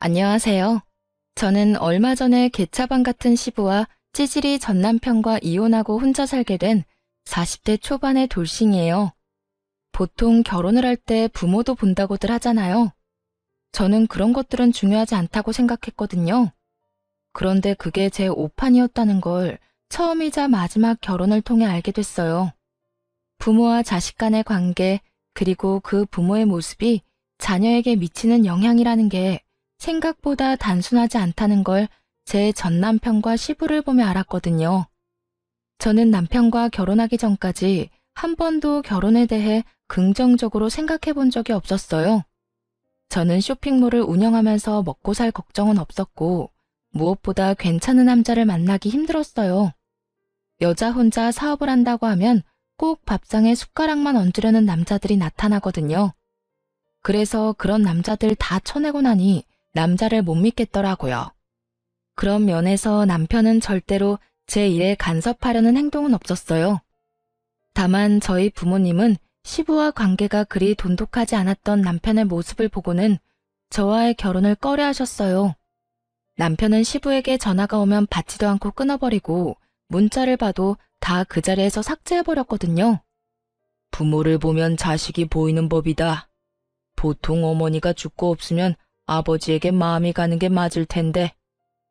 안녕하세요. 저는 얼마 전에 개차반 같은 시부와 찌질이 전 남편과 이혼하고 혼자 살게 된 40대 초반의 돌싱이에요. 보통 결혼을 할 때 부모도 본다고들 하잖아요. 저는 그런 것들은 중요하지 않다고 생각했거든요. 그런데 그게 제 오판이었다는 걸 처음이자 마지막 결혼을 통해 알게 됐어요. 부모와 자식 간의 관계, 그리고 그 부모의 모습이 자녀에게 미치는 영향이라는 게 생각보다 단순하지 않다는 걸 제 전 남편과 시부를 보며 알았거든요. 저는 남편과 결혼하기 전까지 한 번도 결혼에 대해 긍정적으로 생각해 본 적이 없었어요. 저는 쇼핑몰을 운영하면서 먹고 살 걱정은 없었고, 무엇보다 괜찮은 남자를 만나기 힘들었어요. 여자 혼자 사업을 한다고 하면 꼭 밥상에 숟가락만 얹으려는 남자들이 나타나거든요. 그래서 그런 남자들 다 쳐내고 나니 남자를 못 믿겠더라고요. 그런 면에서 남편은 절대로 제 일에 간섭하려는 행동은 없었어요. 다만 저희 부모님은 시부와 관계가 그리 돈독하지 않았던 남편의 모습을 보고는 저와의 결혼을 꺼려하셨어요. 남편은 시부에게 전화가 오면 받지도 않고 끊어버리고 문자를 봐도 다 그 자리에서 삭제해버렸거든요. 부모를 보면 자식이 보이는 법이다. 보통 어머니가 죽고 없으면 아버지에게 마음이 가는 게 맞을 텐데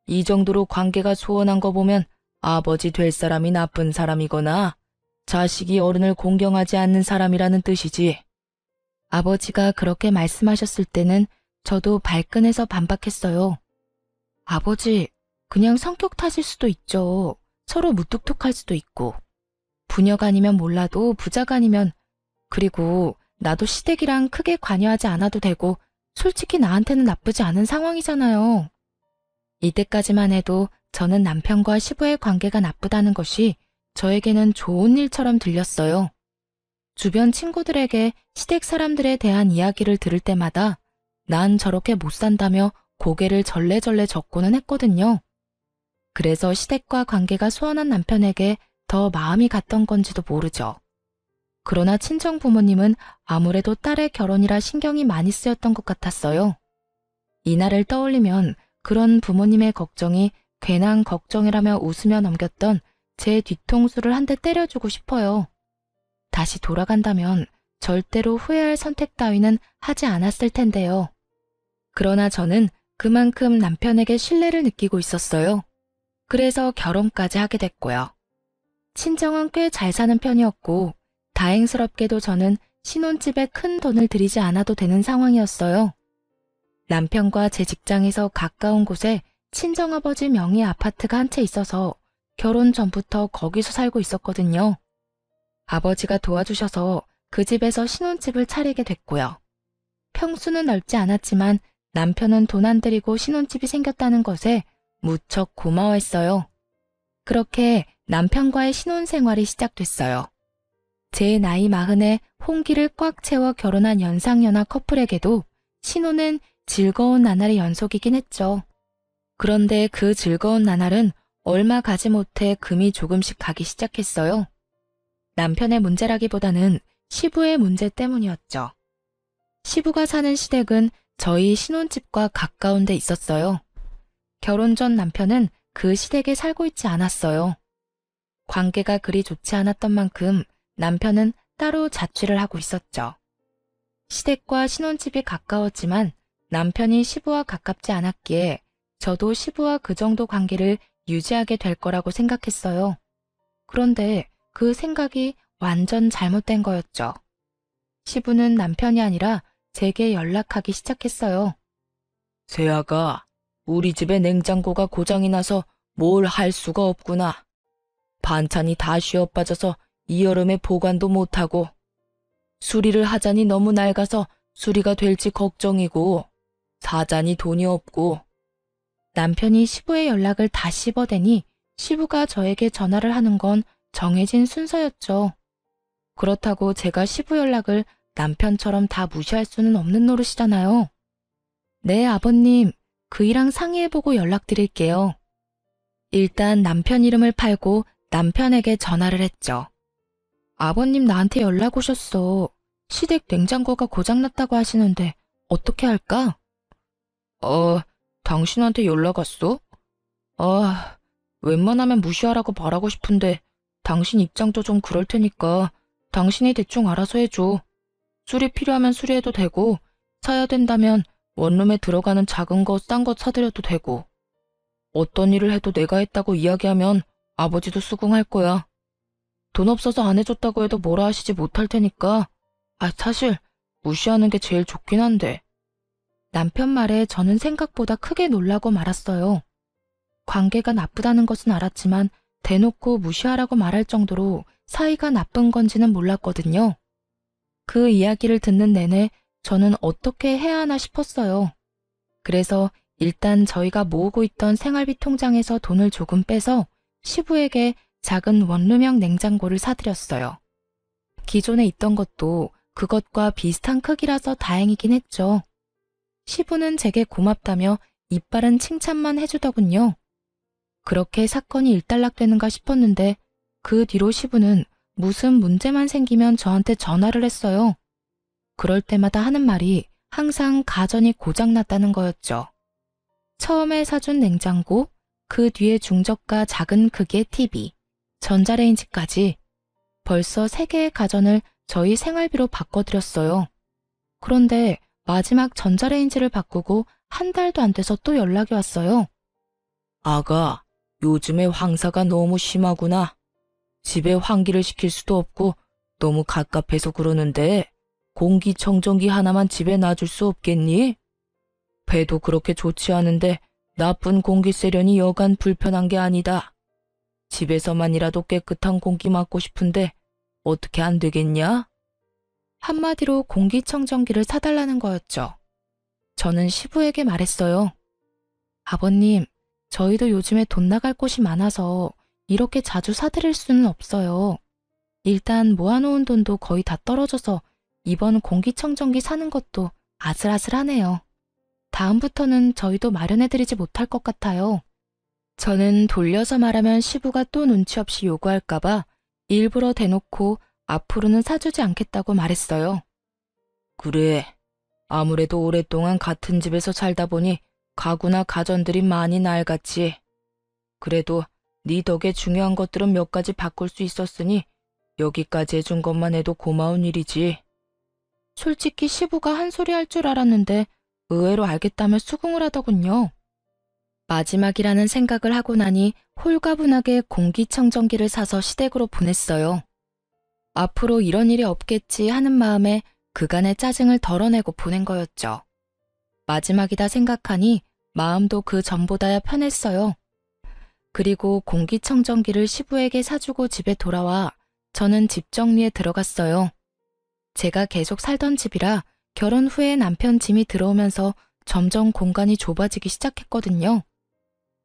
이 정도로 관계가 소원한 거 보면 아버지 될 사람이 나쁜 사람이거나 자식이 어른을 공경하지 않는 사람이라는 뜻이지. 아버지가 그렇게 말씀하셨을 때는 저도 발끈해서 반박했어요. 아버지, 그냥 성격 탓일 수도 있죠. 서로 무뚝뚝할 수도 있고. 부녀가 아니면 몰라도 부자가 아니면, 그리고 나도 시댁이랑 크게 관여하지 않아도 되고 솔직히 나한테는 나쁘지 않은 상황이잖아요. 이때까지만 해도 저는 남편과 시부의 관계가 나쁘다는 것이 저에게는 좋은 일처럼 들렸어요. 주변 친구들에게 시댁 사람들에 대한 이야기를 들을 때마다 난 저렇게 못 산다며 고개를 절레절레 젓고는 했거든요. 그래서 시댁과 관계가 소원한 남편에게 더 마음이 갔던 건지도 모르죠. 그러나 친정 부모님은 아무래도 딸의 결혼이라 신경이 많이 쓰였던 것 같았어요. 이날을 떠올리면 그런 부모님의 걱정이 괜한 걱정이라며 웃으며 넘겼던 제 뒤통수를 한 대 때려주고 싶어요. 다시 돌아간다면 절대로 후회할 선택 따위는 하지 않았을 텐데요. 그러나 저는 그만큼 남편에게 신뢰를 느끼고 있었어요. 그래서 결혼까지 하게 됐고요. 친정은 꽤 잘 사는 편이었고 다행스럽게도 저는 신혼집에 큰 돈을 들이지 않아도 되는 상황이었어요. 남편과 제 직장에서 가까운 곳에 친정아버지 명의 아파트가 한 채 있어서 결혼 전부터 거기서 살고 있었거든요. 아버지가 도와주셔서 그 집에서 신혼집을 차리게 됐고요. 평수는 넓지 않았지만 남편은 돈 안 들이고 신혼집이 생겼다는 것에 무척 고마워했어요. 그렇게 남편과의 신혼생활이 시작됐어요. 제 나이 40에 홍기를 꽉 채워 결혼한 연상연하 커플에게도 신혼은 즐거운 나날의 연속이긴 했죠. 그런데 그 즐거운 나날은 얼마 가지 못해 금이 조금씩 가기 시작했어요. 남편의 문제라기보다는 시부의 문제 때문이었죠. 시부가 사는 시댁은 저희 신혼집과 가까운 데 있었어요. 결혼 전 남편은 그 시댁에 살고 있지 않았어요. 관계가 그리 좋지 않았던 만큼 남편은 따로 자취를 하고 있었죠. 시댁과 신혼집이 가까웠지만 남편이 시부와 가깝지 않았기에 저도 시부와 그 정도 관계를 유지하게 될 거라고 생각했어요. 그런데 그 생각이 완전 잘못된 거였죠. 시부는 남편이 아니라 제게 연락하기 시작했어요. 세아가, 우리 집에 냉장고가 고장이 나서 뭘 할 수가 없구나. 반찬이 다 쉬어 빠져서 이 여름에 보관도 못하고 수리를 하자니 너무 낡아서 수리가 될지 걱정이고 사자니 돈이 없고. 남편이 시부의 연락을 다 씹어대니 시부가 저에게 전화를 하는 건 정해진 순서였죠. 그렇다고 제가 시부 연락을 남편처럼 다 무시할 수는 없는 노릇이잖아요. 네, 아버님, 그이랑 상의해보고 연락드릴게요. 일단 남편 이름을 팔고 남편에게 전화를 했죠. 아버님 나한테 연락 오셨어. 시댁 냉장고가 고장났다고 하시는데 어떻게 할까? 당신한테 연락 왔어? 아, 웬만하면 무시하라고 말하고 싶은데 당신 입장도 좀 그럴 테니까 당신이 대충 알아서 해줘. 수리 필요하면 수리해도 되고 사야 된다면 원룸에 들어가는 작은 거, 싼 거 사드려도 되고 어떤 일을 해도 내가 했다고 이야기하면 아버지도 수긍할 거야. 돈 없어서 안 해줬다고 해도 뭐라 하시지 못할 테니까 사실 무시하는 게 제일 좋긴 한데. 남편 말에 저는 생각보다 크게 놀라고 말았어요. 관계가 나쁘다는 것은 알았지만 대놓고 무시하라고 말할 정도로 사이가 나쁜 건지는 몰랐거든요. 그 이야기를 듣는 내내 저는 어떻게 해야 하나 싶었어요. 그래서 일단 저희가 모으고 있던 생활비 통장에서 돈을 조금 빼서 시부에게 작은 원룸형 냉장고를 사드렸어요. 기존에 있던 것도 그것과 비슷한 크기라서 다행이긴 했죠. 시부는 제게 고맙다며 이빨은 칭찬만 해주더군요. 그렇게 사건이 일단락되는가 싶었는데 그 뒤로 시부는 무슨 문제만 생기면 저한테 전화를 했어요. 그럴 때마다 하는 말이 항상 가전이 고장났다는 거였죠. 처음에 사준 냉장고, 그 뒤에 중저가 작은 크기의 TV, 전자레인지까지 벌써 3개의 가전을 저희 생활비로 바꿔드렸어요. 그런데 마지막 전자레인지를 바꾸고 한 달도 안 돼서 또 연락이 왔어요. 아가, 요즘에 황사가 너무 심하구나. 집에 환기를 시킬 수도 없고 너무 갑갑해서 그러는데 공기청정기 하나만 집에 놔줄 수 없겠니? 배도 그렇게 좋지 않은데 나쁜 공기 쐬려니 여간 불편한 게 아니다. 집에서만이라도 깨끗한 공기 맡고 싶은데 어떻게 안 되겠냐? 한마디로 공기청정기를 사달라는 거였죠. 저는 시부에게 말했어요. 아버님, 저희도 요즘에 돈 나갈 곳이 많아서 이렇게 자주 사드릴 수는 없어요. 일단 모아놓은 돈도 거의 다 떨어져서 이번 공기청정기 사는 것도 아슬아슬하네요. 다음부터는 저희도 마련해드리지 못할 것 같아요. 저는 돌려서 말하면 시부가 또 눈치 없이 요구할까봐 일부러 대놓고 앞으로는 사주지 않겠다고 말했어요. 그래, 아무래도 오랫동안 같은 집에서 살다 보니 가구나 가전들이 많이 낡았지. 그래도 네 덕에 중요한 것들은 몇 가지 바꿀 수 있었으니 여기까지 해준 것만 해도 고마운 일이지. 솔직히 시부가 한 소리 할 줄 알았는데 의외로 알겠다며 수긍을 하더군요. 마지막이라는 생각을 하고 나니 홀가분하게 공기청정기를 사서 시댁으로 보냈어요. 앞으로 이런 일이 없겠지 하는 마음에 그간의 짜증을 덜어내고 보낸 거였죠. 마지막이다 생각하니 마음도 그 전보다야 편했어요. 그리고 공기청정기를 시부에게 사주고 집에 돌아와 저는 집 정리에 들어갔어요. 제가 계속 살던 집이라 결혼 후에 남편 짐이 들어오면서 점점 공간이 좁아지기 시작했거든요.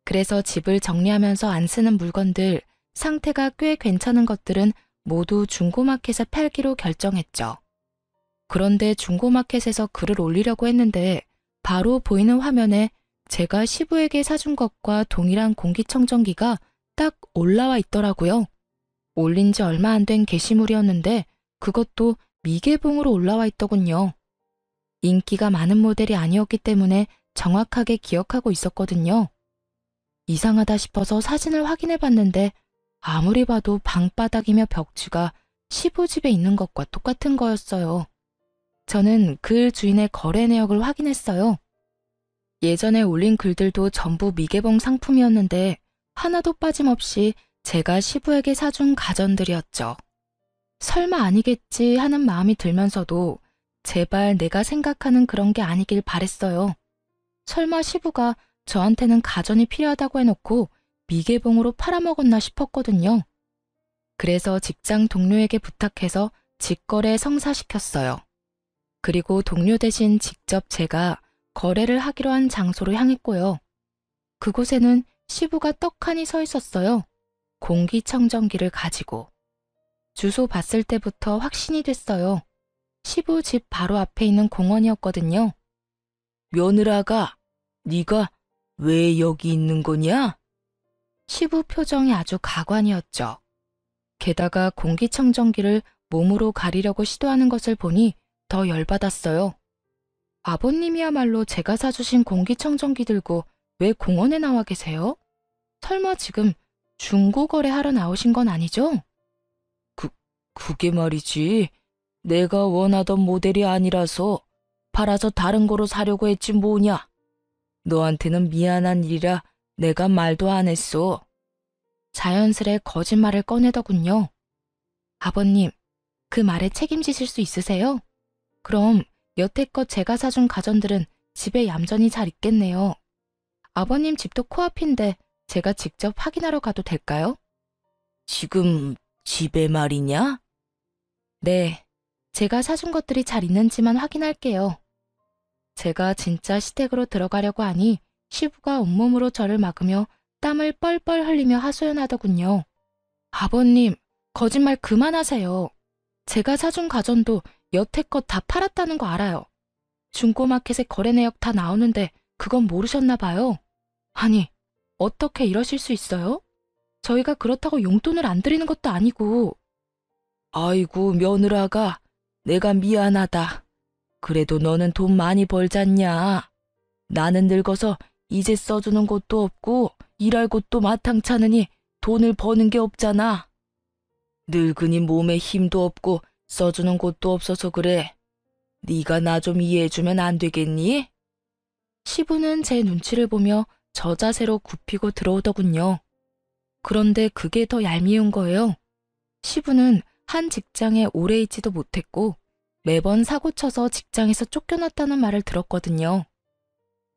그래서 집을 정리하면서 안 쓰는 물건들, 상태가 꽤 괜찮은 것들은 모두 중고마켓에 팔기로 결정했죠. 그런데 중고마켓에서 글을 올리려고 했는데 바로 보이는 화면에 제가 시부에게 사준 것과 동일한 공기청정기가 딱 올라와 있더라고요. 올린 지 얼마 안 된 게시물이었는데 그것도 미개봉으로 올라와 있더군요. 인기가 많은 모델이 아니었기 때문에 정확하게 기억하고 있었거든요. 이상하다 싶어서 사진을 확인해 봤는데 아무리 봐도 방바닥이며 벽지가 시부 집에 있는 것과 똑같은 거였어요. 저는 글 주인의 거래 내역을 확인했어요. 예전에 올린 글들도 전부 미개봉 상품이었는데 하나도 빠짐없이 제가 시부에게 사준 가전들이었죠. 설마 아니겠지 하는 마음이 들면서도 제발 내가 생각하는 그런 게 아니길 바랬어요. 설마 시부가 저한테는 가전이 필요하다고 해놓고 미개봉으로 팔아먹었나 싶었거든요. 그래서 직장 동료에게 부탁해서 직거래 성사시켰어요. 그리고 동료 대신 직접 제가 거래를 하기로 한 장소로 향했고요. 그곳에는 시부가 떡하니 서 있었어요. 공기청정기를 가지고. 주소 봤을 때부터 확신이 됐어요. 시부 집 바로 앞에 있는 공원이었거든요. 며느라가, 네가 왜 여기 있는 거냐? 시부 표정이 아주 가관이었죠. 게다가 공기청정기를 몸으로 가리려고 시도하는 것을 보니 더 열받았어요. 아버님이야말로 제가 사주신 공기청정기 들고 왜 공원에 나와 계세요? 설마 지금 중고거래 하러 나오신 건 아니죠? 그게 말이지. 내가 원하던 모델이 아니라서 팔아서 다른 거로 사려고 했지 뭐냐. 너한테는 미안한 일이라 내가 말도 안 했어. 자연스레 거짓말을 꺼내더군요. 아버님, 그 말에 책임지실 수 있으세요? 그럼 여태껏 제가 사준 가전들은 집에 얌전히 잘 있겠네요. 아버님 집도 코앞인데 제가 직접 확인하러 가도 될까요? 지금 집에 말이냐? 네, 제가 사준 것들이 잘 있는지만 확인할게요. 제가 진짜 시댁으로 들어가려고 하니 시부가 온몸으로 저를 막으며 땀을 뻘뻘 흘리며 하소연하더군요. 아버님, 거짓말 그만하세요. 제가 사준 가전도 여태껏 다 팔았다는 거 알아요. 중고마켓에 거래 내역 다 나오는데 그건 모르셨나 봐요. 아니, 어떻게 이러실 수 있어요? 저희가 그렇다고 용돈을 안 드리는 것도 아니고. 아이고, 며느라가, 내가 미안하다. 그래도 너는 돈 많이 벌잖냐. 나는 늙어서 이제 써주는 곳도 없고 일할 곳도 마땅찮으니 돈을 버는 게 없잖아. 늙으니 몸에 힘도 없고 써주는 곳도 없어서 그래. 네가 나 좀 이해해주면 안 되겠니? 시부는 제 눈치를 보며 저 자세로 굽히고 들어오더군요. 그런데 그게 더 얄미운 거예요. 시부는 한 직장에 오래 있지도 못했고 매번 사고쳐서 직장에서 쫓겨났다는 말을 들었거든요.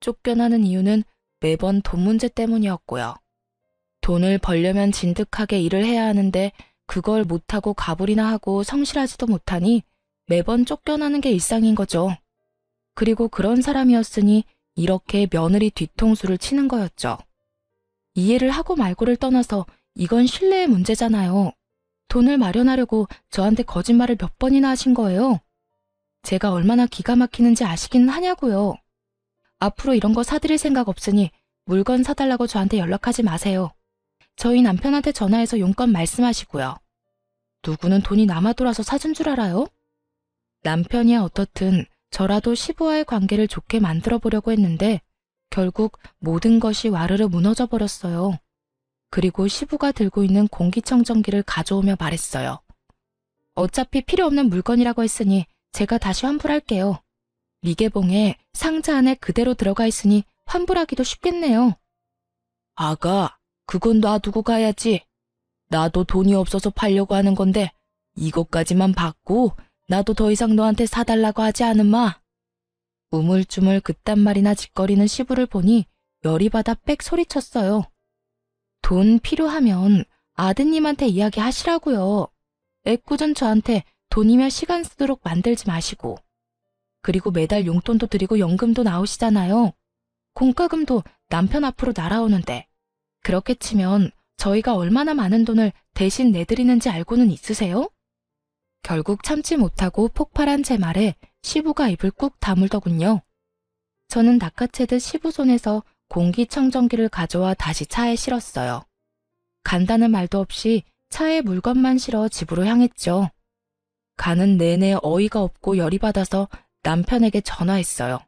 쫓겨나는 이유는 매번 돈 문제 때문이었고요. 돈을 벌려면 진득하게 일을 해야 하는데 그걸 못하고 가불이나 하고 성실하지도 못하니 매번 쫓겨나는 게 일상인 거죠. 그리고 그런 사람이었으니 이렇게 며느리 뒤통수를 치는 거였죠. 이해를 하고 말고를 떠나서 이건 신뢰의 문제잖아요. 돈을 마련하려고 저한테 거짓말을 몇 번이나 하신 거예요. 제가 얼마나 기가 막히는지 아시기는 하냐고요. 앞으로 이런 거 사드릴 생각 없으니 물건 사달라고 저한테 연락하지 마세요. 저희 남편한테 전화해서 용건 말씀하시고요. 누구는 돈이 남아 돌아서 사준 줄 알아요? 남편이야 어떻든 저라도 시부와의 관계를 좋게 만들어 보려고 했는데 결국 모든 것이 와르르 무너져 버렸어요. 그리고 시부가 들고 있는 공기청정기를 가져오며 말했어요. 어차피 필요 없는 물건이라고 했으니 제가 다시 환불할게요. 미개봉에 상자 안에 그대로 들어가 있으니 환불하기도 쉽겠네요. 아가, 그건 놔두고 가야지. 나도 돈이 없어서 팔려고 하는 건데 이것까지만 받고 나도 더 이상 너한테 사달라고 하지 않으마. 우물쭈물 그딴 말이나 짓거리는 시부를 보니 열이 받아 빽 소리쳤어요. 돈 필요하면 아드님한테 이야기하시라고요. 애꿎은 저한테 돈이며 시간 쓰도록 만들지 마시고. 그리고 매달 용돈도 드리고 연금도 나오시잖아요. 공과금도 남편 앞으로 날아오는데 그렇게 치면 저희가 얼마나 많은 돈을 대신 내드리는지 알고는 있으세요? 결국 참지 못하고 폭발한 제 말에 시부가 입을 꾹 다물더군요. 저는 낚아채듯 시부 손에서 공기청정기를 가져와 다시 차에 실었어요. 간다는 말도 없이 차에 물건만 실어 집으로 향했죠. 가는 내내 어이가 없고 열이 받아서 남편에게 전화했어요.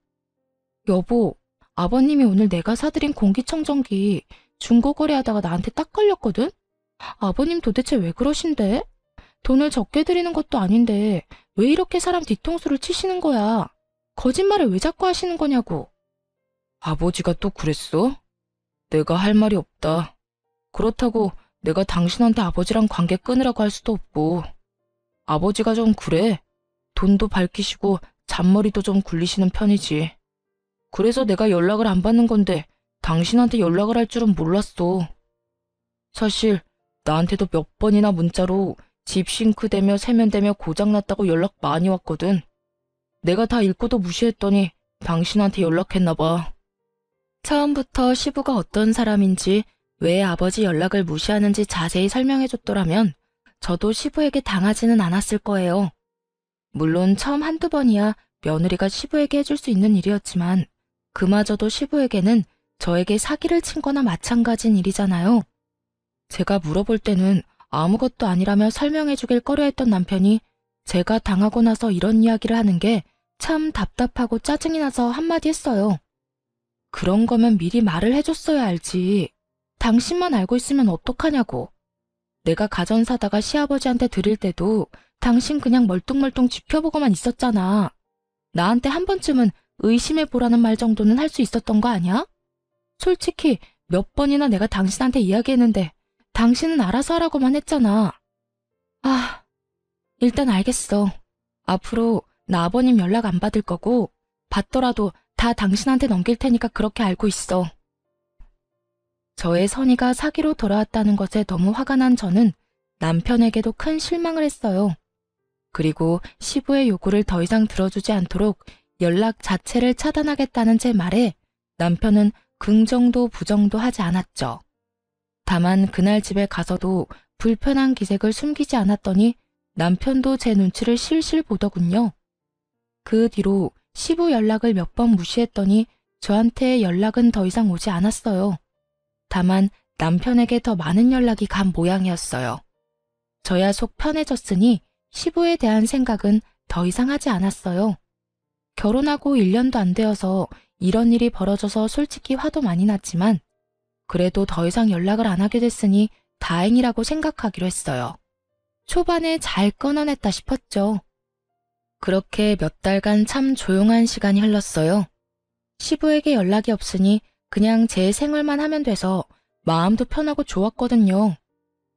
여보, 아버님이 오늘 내가 사드린 공기청정기 중고거래하다가 나한테 딱 걸렸거든? 아버님 도대체 왜 그러신데? 돈을 적게 드리는 것도 아닌데 왜 이렇게 사람 뒤통수를 치시는 거야? 거짓말을 왜 자꾸 하시는 거냐고. 아버지가 또 그랬어? 내가 할 말이 없다. 그렇다고 내가 당신한테 아버지랑 관계 끊으라고 할 수도 없고. 아버지가 좀 그래. 돈도 밝히시고 잔머리도 좀 굴리시는 편이지. 그래서 내가 연락을 안 받는 건데 당신한테 연락을 할 줄은 몰랐어. 사실 나한테도 몇 번이나 문자로 집 싱크대며 세면대며 고장났다고 연락 많이 왔거든. 내가 다 읽고도 무시했더니 당신한테 연락했나 봐. 처음부터 시부가 어떤 사람인지 왜 아버지 연락을 무시하는지 자세히 설명해줬더라면 저도 시부에게 당하지는 않았을 거예요. 물론 처음 한두 번이야 며느리가 시부에게 해줄 수 있는 일이었지만 그마저도 시부에게는 저에게 사기를 친 거나 마찬가지인 일이잖아요. 제가 물어볼 때는 아무것도 아니라며 설명해주길 꺼려했던 남편이 제가 당하고 나서 이런 이야기를 하는 게 참 답답하고 짜증이 나서 한마디 했어요. 그런 거면 미리 말을 해줬어야 알지. 당신만 알고 있으면 어떡하냐고. 내가 가전 사다가 시아버지한테 드릴 때도 당신 그냥 멀뚱멀뚱 지켜보고만 있었잖아. 나한테 한 번쯤은 의심해보라는 말 정도는 할 수 있었던 거 아니야? 솔직히 몇 번이나 내가 당신한테 이야기했는데 당신은 알아서 하라고만 했잖아. 아, 일단 알겠어. 앞으로 나 아버님 연락 안 받을 거고 받더라도 다 당신한테 넘길 테니까 그렇게 알고 있어. 저의 선의가 사기로 돌아왔다는 것에 너무 화가 난 저는 남편에게도 큰 실망을 했어요. 그리고 시부의 요구를 더 이상 들어주지 않도록 연락 자체를 차단하겠다는 제 말에 남편은 긍정도 부정도 하지 않았죠. 다만 그날 집에 가서도 불편한 기색을 숨기지 않았더니 남편도 제 눈치를 실실 보더군요. 그 뒤로 시부 연락을 몇 번 무시했더니 저한테 연락은 더 이상 오지 않았어요. 다만 남편에게 더 많은 연락이 간 모양이었어요. 저야 속 편해졌으니 시부에 대한 생각은 더 이상 하지 않았어요. 결혼하고 1년도 안 되어서 이런 일이 벌어져서 솔직히 화도 많이 났지만 그래도 더 이상 연락을 안 하게 됐으니 다행이라고 생각하기로 했어요. 초반에 잘 끊어냈다 싶었죠. 그렇게 몇 달간 참 조용한 시간이 흘렀어요. 시부에게 연락이 없으니 그냥 제 생활만 하면 돼서 마음도 편하고 좋았거든요.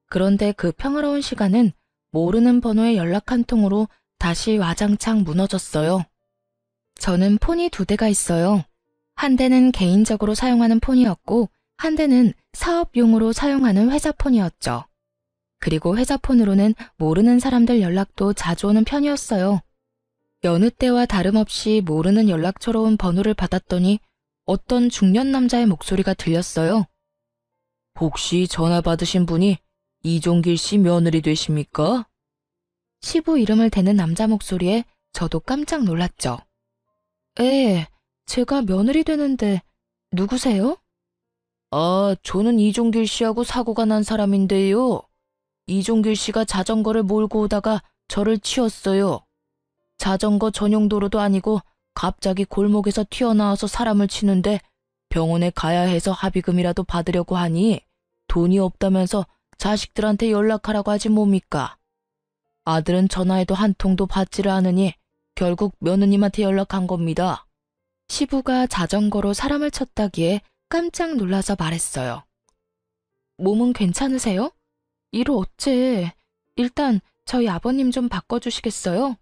그런데 그 평화로운 시간은 모르는 번호의 연락 한 통으로 다시 와장창 무너졌어요. 저는 폰이 2대가 있어요. 한 대는 개인적으로 사용하는 폰이었고 한 대는 사업용으로 사용하는 회사 폰이었죠. 그리고 회사 폰으로는 모르는 사람들 연락도 자주 오는 편이었어요. 여느 때와 다름없이 모르는 연락처로 온 번호를 받았더니 어떤 중년 남자의 목소리가 들렸어요. 혹시 전화 받으신 분이 이종길 씨 며느리 되십니까? 시부 이름을 대는 남자 목소리에 저도 깜짝 놀랐죠. 예, 제가 며느리 되는데 누구세요? 아, 저는 이종길 씨하고 사고가 난 사람인데요. 이종길 씨가 자전거를 몰고 오다가 저를 치었어요. 자전거 전용 도로도 아니고 갑자기 골목에서 튀어나와서 사람을 치는데 병원에 가야 해서 합의금이라도 받으려고 하니 돈이 없다면서 자식들한테 연락하라고 하지 뭡니까? 아들은 전화해도 한 통도 받지를 않으니 결국 며느님한테 연락한 겁니다. 시부가 자전거로 사람을 쳤다기에 깜짝 놀라서 말했어요. 몸은 괜찮으세요? 이로 어째. 일단 저희 아버님 좀 바꿔주시겠어요?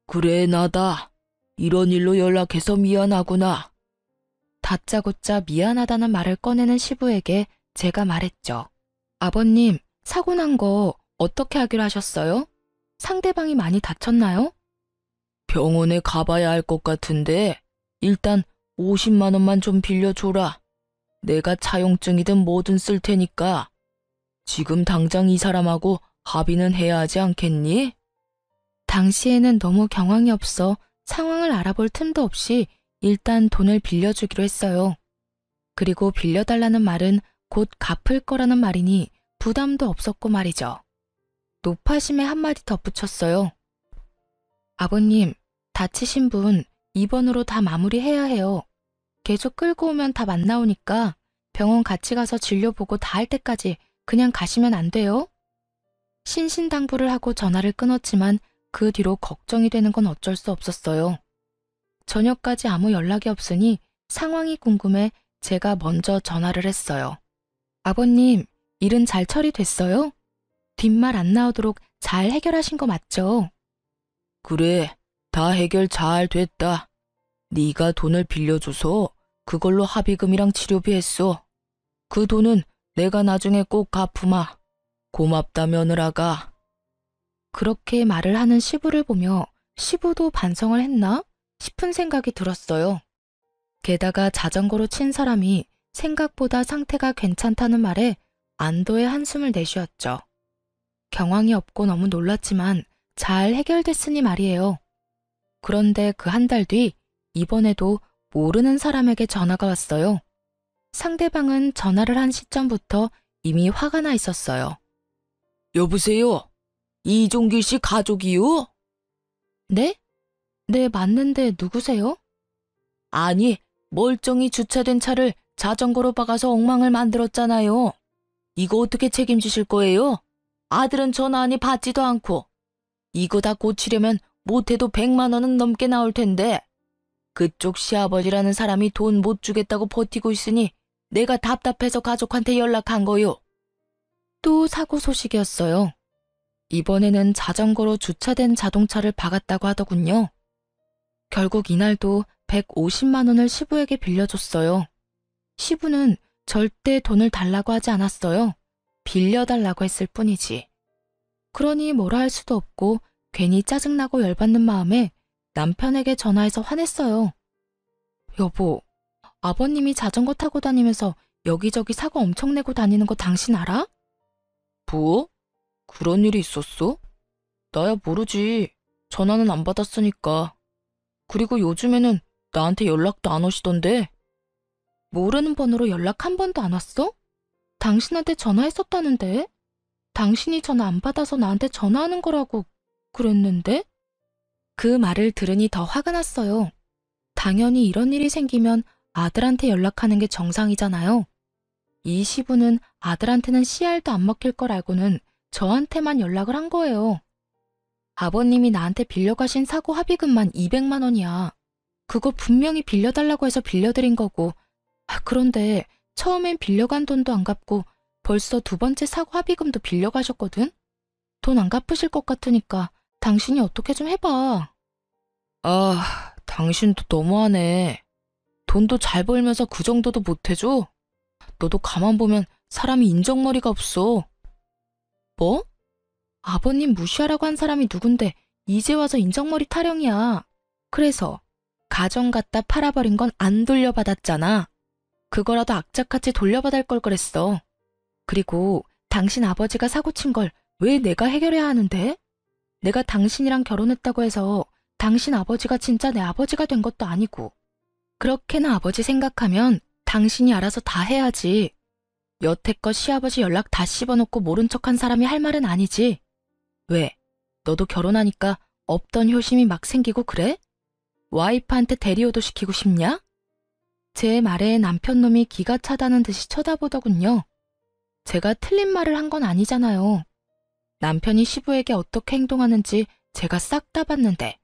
그래, 나다. 이런 일로 연락해서 미안하구나. 다짜고짜 미안하다는 말을 꺼내는 시부에게 제가 말했죠. 아버님, 사고 난 거 어떻게 하기로 하셨어요? 상대방이 많이 다쳤나요? 병원에 가봐야 할 것 같은데 일단 50만 원만 좀 빌려줘라. 내가 차용증이든 뭐든 쓸 테니까. 지금 당장 이 사람하고 합의는 해야 하지 않겠니? 당시에는 너무 경황이 없어 상황을 알아볼 틈도 없이 일단 돈을 빌려주기로 했어요. 그리고 빌려달라는 말은 곧 갚을 거라는 말이니 부담도 없었고 말이죠. 노파심에 한마디 덧붙였어요. 아버님, 다치신 분 입원으로 다 마무리해야 해요. 계속 끌고 오면 다 안 나오니까 병원 같이 가서 진료 보고 다 할 때까지 그냥 가시면 안 돼요? 신신당부를 하고 전화를 끊었지만 그 뒤로 걱정이 되는 건 어쩔 수 없었어요. 저녁까지 아무 연락이 없으니 상황이 궁금해 제가 먼저 전화를 했어요. 아버님, 일은 잘 처리됐어요? 뒷말 안 나오도록 잘 해결하신 거 맞죠? 그래, 다 해결 잘 됐다. 네가 돈을 빌려줘서 그걸로 합의금이랑 치료비 했어. 그 돈은 내가 나중에 꼭 갚으마. 고맙다, 며느라가. 그렇게 말을 하는 시부를 보며 시부도 반성을 했나 싶은 생각이 들었어요. 게다가 자전거로 친 사람이 생각보다 상태가 괜찮다는 말에 안도의 한숨을 내쉬었죠. 경황이 없고 너무 놀랐지만 잘 해결됐으니 말이에요. 그런데 그 한 달 뒤 이번에도 모르는 사람에게 전화가 왔어요. 상대방은 전화를 한 시점부터 이미 화가 나 있었어요. 여보세요? 이종길 씨 가족이요? 네? 네, 맞는데 누구세요? 아니, 멀쩡히 주차된 차를 자전거로 박아서 엉망을 만들었잖아요. 이거 어떻게 책임지실 거예요? 아들은 전화 받지도 않고. 이거 다 고치려면 못해도 100만 원은 넘게 나올 텐데. 그쪽 시아버지라는 사람이 돈 못 주겠다고 버티고 있으니 내가 답답해서 가족한테 연락한 거요. 또 사고 소식이었어요. 이번에는 자전거로 주차된 자동차를 박았다고 하더군요. 결국 이날도 150만 원을 시부에게 빌려줬어요. 시부는 절대 돈을 달라고 하지 않았어요. 빌려달라고 했을 뿐이지. 그러니 뭐라 할 수도 없고 괜히 짜증나고 열받는 마음에 남편에게 전화해서 화냈어요. 여보, 아버님이 자전거 타고 다니면서 여기저기 사고 엄청 내고 다니는 거 당신 알아? 뭐? 그런 일이 있었어? 나야 모르지. 전화는 안 받았으니까. 그리고 요즘에는 나한테 연락도 안 오시던데. 모르는 번호로 연락 한 번도 안 왔어? 당신한테 전화했었다는데? 당신이 전화 안 받아서 나한테 전화하는 거라고 그랬는데? 그 말을 들으니 더 화가 났어요. 당연히 이런 일이 생기면 아들한테 연락하는 게 정상이잖아요. 이 시부는 아들한테는 씨알도 안 먹힐 걸 알고는 저한테만 연락을 한 거예요. 아버님이 나한테 빌려가신 사고 합의금만 200만 원이야. 그거 분명히 빌려달라고 해서 빌려드린 거고. 그런데 처음엔 빌려간 돈도 안 갚고 벌써 두 번째 사고 합의금도 빌려가셨거든? 돈 안 갚으실 것 같으니까 당신이 어떻게 좀 해봐. 아, 당신도 너무하네. 돈도 잘 벌면서 그 정도도 못해줘? 너도 가만 보면 사람이 인정머리가 없어. 뭐? 아버님 무시하라고 한 사람이 누군데 이제 와서 인정머리 타령이야. 그래서 가정 갖다 팔아버린 건 안 돌려받았잖아. 그거라도 악착같이 돌려받을 걸 그랬어. 그리고 당신 아버지가 사고친 걸 왜 내가 해결해야 하는데? 내가 당신이랑 결혼했다고 해서 당신 아버지가 진짜 내 아버지가 된 것도 아니고. 그렇게나 아버지 생각하면 당신이 알아서 다 해야지. 여태껏 시아버지 연락 다 씹어놓고 모른 척한 사람이 할 말은 아니지. 왜? 너도 결혼하니까 없던 효심이 막 생기고 그래? 와이프한테 대리호도 시키고 싶냐? 제 말에 남편놈이 기가 차다는 듯이 쳐다보더군요. 제가 틀린 말을 한 건 아니잖아요. 남편이 시부에게 어떻게 행동하는지 제가 싹 다 봤는데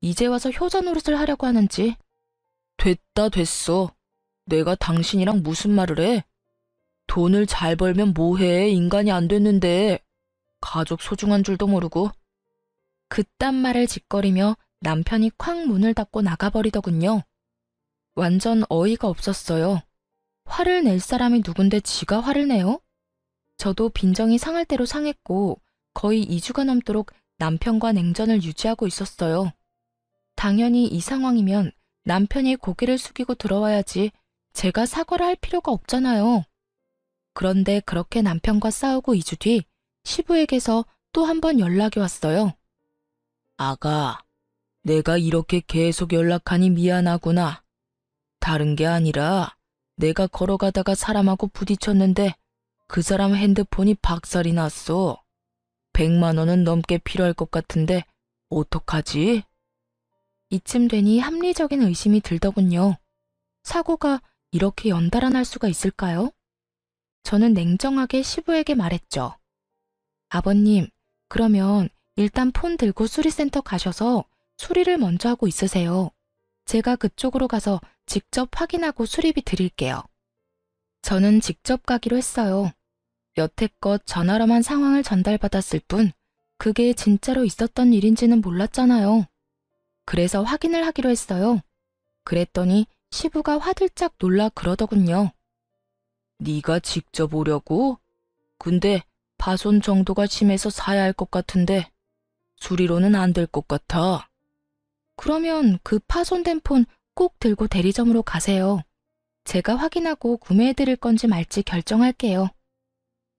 이제 와서 효자 노릇을 하려고 하는지. 됐다 됐어. 내가 당신이랑 무슨 말을 해? 돈을 잘 벌면 뭐해? 인간이 안 됐는데. 가족 소중한 줄도 모르고. 그딴 말을 짓거리며 남편이 쾅 문을 닫고 나가버리더군요. 완전 어이가 없었어요. 화를 낼 사람이 누군데 지가 화를 내요? 저도 빈정이 상할 대로 상했고 거의 2주가 넘도록 남편과 냉전을 유지하고 있었어요. 당연히 이 상황이면 남편이 고개를 숙이고 들어와야지 제가 사과를 할 필요가 없잖아요. 그런데 그렇게 남편과 싸우고 2주 뒤 시부에게서 또 한 번 연락이 왔어요. 아가, 내가 이렇게 계속 연락하니 미안하구나. 다른 게 아니라 내가 걸어가다가 사람하고 부딪혔는데 그 사람 핸드폰이 박살이 났어. 100만 원은 넘게 필요할 것 같은데 어떡하지? 이쯤 되니 합리적인 의심이 들더군요. 사고가 이렇게 연달아 날 수가 있을까요? 저는 냉정하게 시부에게 말했죠. 아버님, 그러면 일단 폰 들고 수리센터 가셔서 수리를 먼저 하고 있으세요. 제가 그쪽으로 가서 직접 확인하고 수리비 드릴게요. 저는 직접 가기로 했어요. 여태껏 전화로만 상황을 전달받았을 뿐 그게 진짜로 있었던 일인지는 몰랐잖아요. 그래서 확인을 하기로 했어요. 그랬더니 시부가 화들짝 놀라 그러더군요. 네가 직접 오려고? 근데 파손 정도가 심해서 사야 할 것 같은데 수리로는 안 될 것 같아. 그러면 그 파손된 폰 꼭 들고 대리점으로 가세요. 제가 확인하고 구매해드릴 건지 말지 결정할게요.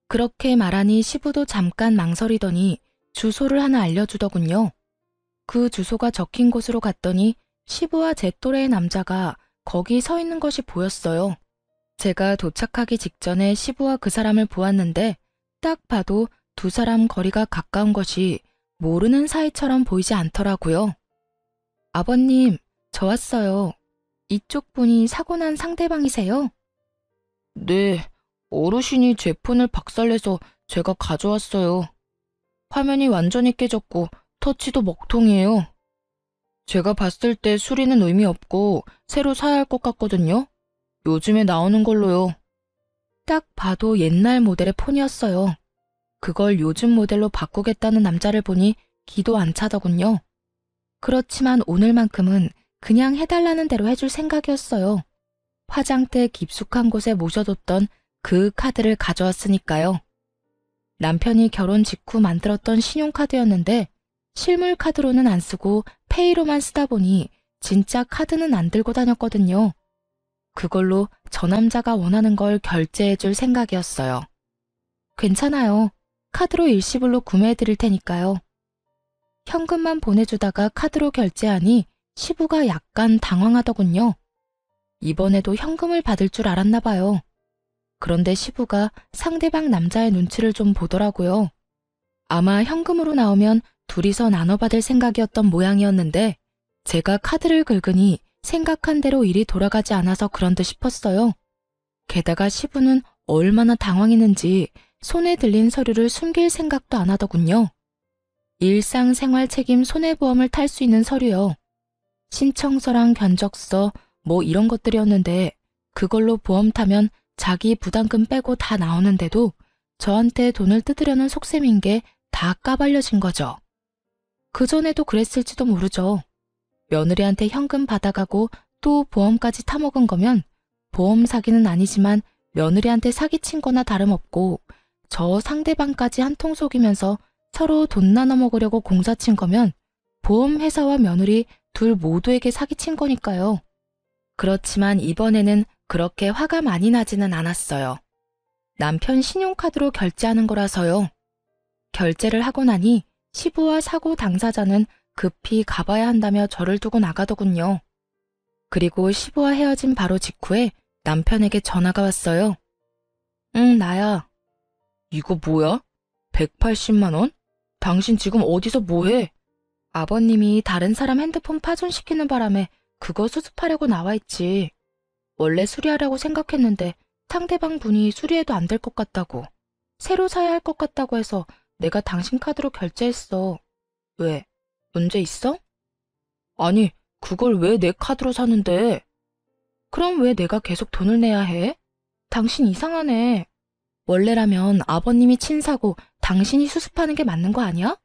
그렇게 말하니 시부도 잠깐 망설이더니 주소를 하나 알려주더군요. 그 주소가 적힌 곳으로 갔더니 시부와 제 또래의 남자가 거기 서 있는 것이 보였어요. 제가 도착하기 직전에 시부와 그 사람을 보았는데 딱 봐도 두 사람 거리가 가까운 것이 모르는 사이처럼 보이지 않더라고요. 아버님, 저 왔어요. 이쪽 분이 사고 난 상대방이세요? 네, 어르신이 제 폰을 박살내서 제가 가져왔어요. 화면이 완전히 깨졌고 터치도 먹통이에요. 제가 봤을 때 수리는 의미 없고 새로 사야 할 것 같거든요. 요즘에 나오는 걸로요. 딱 봐도 옛날 모델의 폰이었어요. 그걸 요즘 모델로 바꾸겠다는 남자를 보니 기도 안 차더군요. 그렇지만 오늘만큼은 그냥 해달라는 대로 해줄 생각이었어요. 화장대 깊숙한 곳에 모셔뒀던 그 카드를 가져왔으니까요. 남편이 결혼 직후 만들었던 신용카드였는데 실물 카드로는 안 쓰고 페이로만 쓰다 보니 진짜 카드는 안 들고 다녔거든요. 그걸로 저 남자가 원하는 걸 결제해줄 생각이었어요. 괜찮아요. 카드로 일시불로 구매해드릴 테니까요. 현금만 보내주다가 카드로 결제하니 시부가 약간 당황하더군요. 이번에도 현금을 받을 줄 알았나 봐요. 그런데 시부가 상대방 남자의 눈치를 좀 보더라고요. 아마 현금으로 나오면 둘이서 나눠받을 생각이었던 모양이었는데 제가 카드를 긁으니 생각한 대로 일이 돌아가지 않아서 그런 듯 싶었어요. 게다가 시부는 얼마나 당황했는지 손에 들린 서류를 숨길 생각도 안 하더군요. 일상생활 책임 손해보험을 탈 수 있는 서류요. 신청서랑 견적서 뭐 이런 것들이었는데 그걸로 보험 타면 자기 부담금 빼고 다 나오는데도 저한테 돈을 뜯으려는 속셈인 게 다 까발려진 거죠. 그전에도 그랬을지도 모르죠. 며느리한테 현금 받아가고 또 보험까지 타먹은 거면 보험 사기는 아니지만 며느리한테 사기친 거나 다름없고 저 상대방까지 한통 속이면서 서로 돈 나눠 먹으려고 공사친 거면 보험회사와 며느리 둘 모두에게 사기친 거니까요. 그렇지만 이번에는 그렇게 화가 많이 나지는 않았어요. 남편 신용카드로 결제하는 거라서요. 결제를 하고 나니 시부와 사고 당사자는 급히 가봐야 한다며 저를 두고 나가더군요. 그리고 시부와 헤어진 바로 직후에 남편에게 전화가 왔어요. 응, 나야. 이거 뭐야? 180만 원? 당신 지금 어디서 뭐해? 아버님이 다른 사람 핸드폰 파손시키는 바람에 그거 수습하려고 나와 있지. 원래 수리하려고 생각했는데 상대방 분이 수리해도 안 될 것 같다고. 새로 사야 할 것 같다고 해서 내가 당신 카드로 결제했어. 왜? 문제 있어? 아니, 그걸 왜 내 카드로 사는데? 그럼 왜 내가 계속 돈을 내야 해? 당신 이상하네. 원래라면 아버님이 친 사고 당신이 수습하는 게 맞는 거 아니야?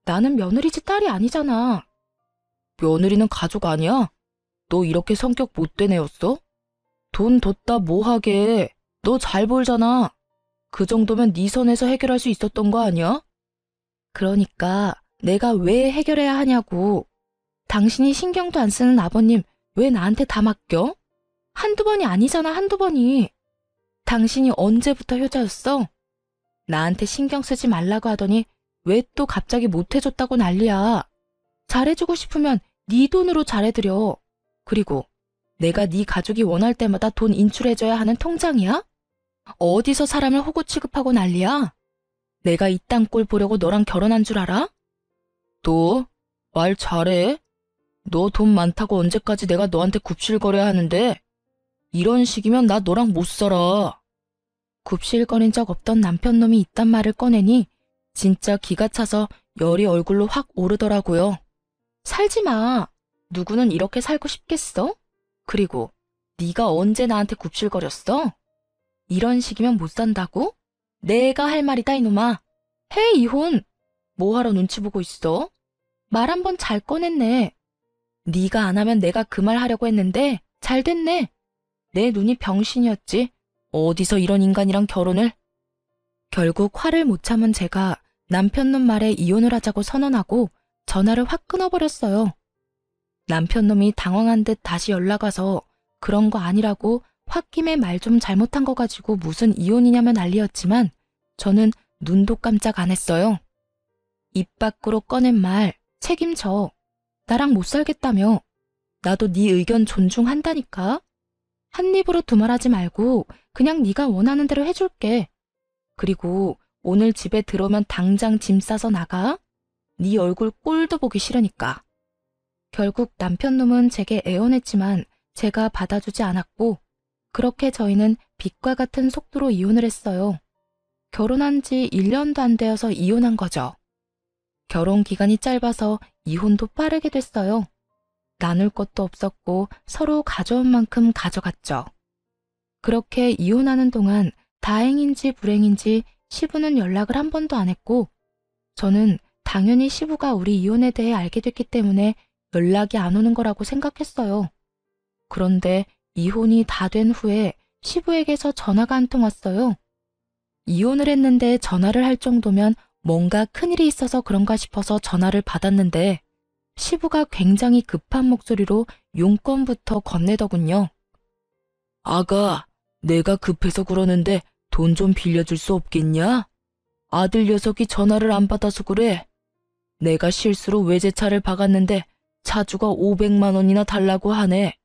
나는 며느리 집 딸이 아니잖아. 며느리는 가족 아니야? 너 이렇게 성격 못된 애였어? 돈 뒀다 뭐 하게. 너 잘 벌잖아. 그 정도면 네 선에서 해결할 수 있었던 거 아니야? 그러니까 내가 왜 해결해야 하냐고. 당신이 신경도 안 쓰는 아버님 왜 나한테 다 맡겨? 한두 번이 아니잖아, 한두 번이. 당신이 언제부터 효자였어? 나한테 신경 쓰지 말라고 하더니 왜 또 갑자기 못해줬다고 난리야. 잘해주고 싶으면 네 돈으로 잘해드려. 그리고 내가 네 가족이 원할 때마다 돈 인출해줘야 하는 통장이야? 어디서 사람을 호구 취급하고 난리야? 내가 이 땅 꼴 보려고 너랑 결혼한 줄 알아? 너 말 잘해. 너 돈 많다고 언제까지 내가 너한테 굽실거려야 하는데? 이런 식이면 나 너랑 못 살아. 굽실거린 적 없던 남편놈이 이딴 말을 꺼내니 진짜 기가 차서 열이 얼굴로 확 오르더라고요. 살지 마. 누구는 이렇게 살고 싶겠어? 그리고 네가 언제 나한테 굽실거렸어? 이런 식이면 못 산다고? 내가 할 말이다 이놈아. 해 이혼. 뭐하러 눈치 보고 있어? 말 한 번 잘 꺼냈네. 네가 안 하면 내가 그 말 하려고 했는데 잘 됐네. 내 눈이 병신이었지. 어디서 이런 인간이랑 결혼을. 결국 화를 못 참은 제가 남편놈 말에 이혼을 하자고 선언하고 전화를 확 끊어버렸어요. 남편놈이 당황한 듯 다시 연락 와서 그런 거 아니라고 홧김에 말 좀 잘못한 거 가지고 무슨 이혼이냐며 난리였지만 저는 눈도 깜짝 안 했어요. 입 밖으로 꺼낸 말 책임져. 나랑 못 살겠다며. 나도 네 의견 존중한다니까. 한 입으로 두말하지 말고 그냥 네가 원하는 대로 해줄게. 그리고 오늘 집에 들어오면 당장 짐 싸서 나가. 네 얼굴 꼴도 보기 싫으니까. 결국 남편놈은 제게 애원했지만 제가 받아주지 않았고 그렇게 저희는 빛과 같은 속도로 이혼을 했어요. 결혼한 지 1년도 안 되어서 이혼한 거죠. 결혼 기간이 짧아서 이혼도 빠르게 됐어요. 나눌 것도 없었고 서로 가져온 만큼 가져갔죠. 그렇게 이혼하는 동안 다행인지 불행인지 시부는 연락을 한 번도 안 했고 저는 당연히 시부가 우리 이혼에 대해 알게 됐기 때문에 연락이 안 오는 거라고 생각했어요. 그런데 이혼이 다 된 후에 시부에게서 전화가 한 통 왔어요. 이혼을 했는데 전화를 할 정도면 뭔가 큰일이 있어서 그런가 싶어서 전화를 받았는데 시부가 굉장히 급한 목소리로 용건부터 건네더군요. 아가, 내가 급해서 그러는데 돈 좀 빌려줄 수 없겠냐? 아들 녀석이 전화를 안 받아서 그래. 내가 실수로 외제차를 박았는데 차주가 500만 원이나 달라고 하네.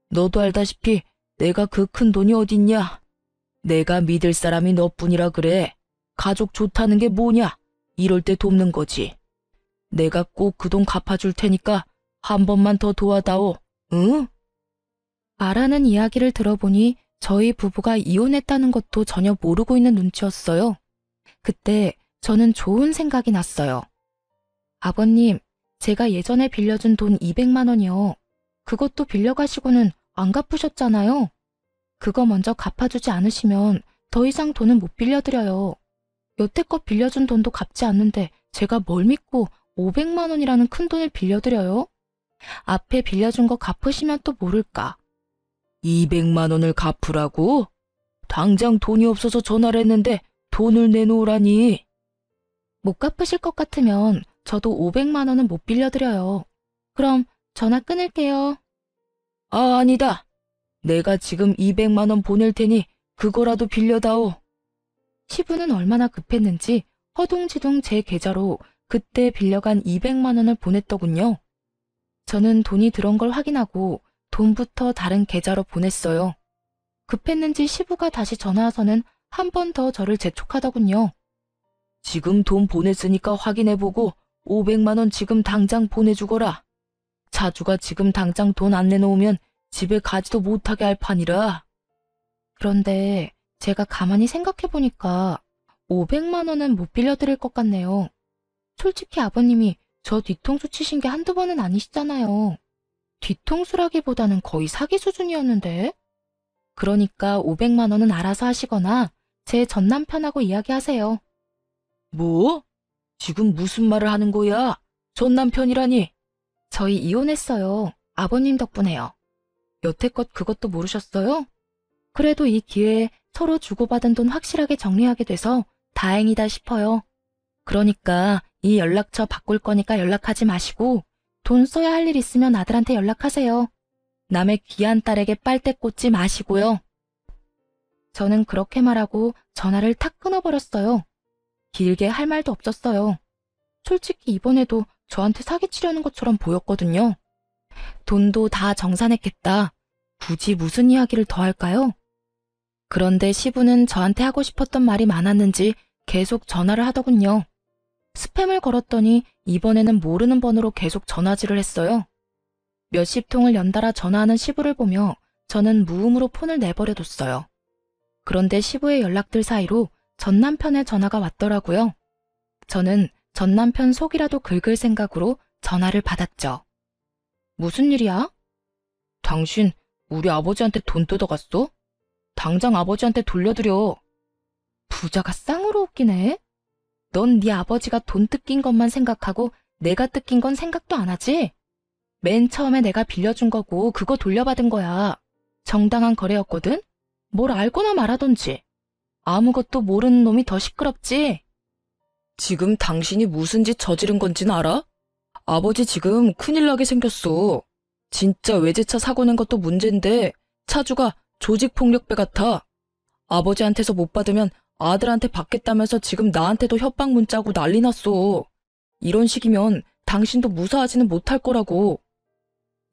너도 알다시피 내가 그 큰 돈이 어딨냐? 내가 믿을 사람이 너뿐이라 그래. 가족 좋다는 게 뭐냐? 이럴 때 돕는 거지. 내가 꼭 그 돈 갚아줄 테니까 한 번만 더 도와다오. 응? 말하는 이야기를 들어보니 저희 부부가 이혼했다는 것도 전혀 모르고 있는 눈치였어요. 그때 저는 좋은 생각이 났어요. 아버님, 제가 예전에 빌려준 돈 200만 원이요. 그것도 빌려가시고는 안 갚으셨잖아요. 그거 먼저 갚아주지 않으시면 더 이상 돈은 못 빌려드려요. 여태껏 빌려준 돈도 갚지 않는데 제가 뭘 믿고 500만 원이라는 큰 돈을 빌려드려요? 앞에 빌려준 거 갚으시면 또 모를까. 200만 원을 갚으라고? 당장 돈이 없어서 전화를 했는데 돈을 내놓으라니. 못 갚으실 것 같으면 저도 500만 원은 못 빌려드려요. 그럼 전화 끊을게요. 아, 아니다. 내가 지금 200만 원 보낼 테니 그거라도 빌려다오. 시부는 얼마나 급했는지 허둥지둥 제 계좌로 그때 빌려간 200만 원을 보냈더군요. 저는 돈이 들어온 걸 확인하고 돈부터 다른 계좌로 보냈어요. 급했는지 시부가 다시 전화와서는 한 번 더 저를 재촉하더군요. 지금 돈 보냈으니까 확인해보고 500만 원 지금 당장 보내주거라. 차주가 지금 당장 돈 안 내놓으면 집에 가지도 못하게 할 판이라. 그런데 제가 가만히 생각해보니까 500만 원은 못 빌려드릴 것 같네요. 솔직히 아버님이 저 뒤통수 치신 게 한두 번은 아니시잖아요. 뒤통수라기보다는 거의 사기 수준이었는데. 그러니까 500만 원은 알아서 하시거나 제 전남편하고 이야기하세요. 뭐? 지금 무슨 말을 하는 거야? 전남편이라니? 저희 이혼했어요. 아버님 덕분에요. 여태껏 그것도 모르셨어요? 그래도 이 기회에 서로 주고받은 돈 확실하게 정리하게 돼서 다행이다 싶어요. 그러니까 이 연락처 바꿀 거니까 연락하지 마시고 돈 써야 할 일 있으면 아들한테 연락하세요. 남의 귀한 딸에게 빨대 꽂지 마시고요. 저는 그렇게 말하고 전화를 탁 끊어버렸어요. 길게 할 말도 없었어요. 솔직히 이번에도 저한테 사기치려는 것처럼 보였거든요. 돈도 다 정산했겠다. 굳이 무슨 이야기를 더 할까요? 그런데 시부는 저한테 하고 싶었던 말이 많았는지 계속 전화를 하더군요. 스팸을 걸었더니 이번에는 모르는 번호로 계속 전화질을 했어요. 몇십 통을 연달아 전화하는 시부를 보며 저는 무음으로 폰을 내버려뒀어요. 그런데 시부의 연락들 사이로 전남편의 전화가 왔더라고요. 저는 전남편 속이라도 긁을 생각으로 전화를 받았죠. 무슨 일이야? 당신 우리 아버지한테 돈 뜯어갔어? 당장 아버지한테 돌려드려. 부자가 쌍으로 웃기네. 넌 네 아버지가 돈 뜯긴 것만 생각하고 내가 뜯긴 건 생각도 안 하지? 맨 처음에 내가 빌려준 거고 그거 돌려받은 거야. 정당한 거래였거든? 뭘 알고나 말하던지. 아무것도 모르는 놈이 더 시끄럽지? 지금 당신이 무슨 짓 저지른 건지는 알아? 아버지 지금 큰일 나게 생겼어. 진짜 외제차 사고 낸 것도 문제인데 차주가 조직폭력배 같아. 아버지한테서 못 받으면 아들한테 받겠다면서 지금 나한테도 협박 문자고 난리 났어. 이런 식이면 당신도 무사하지는 못할 거라고.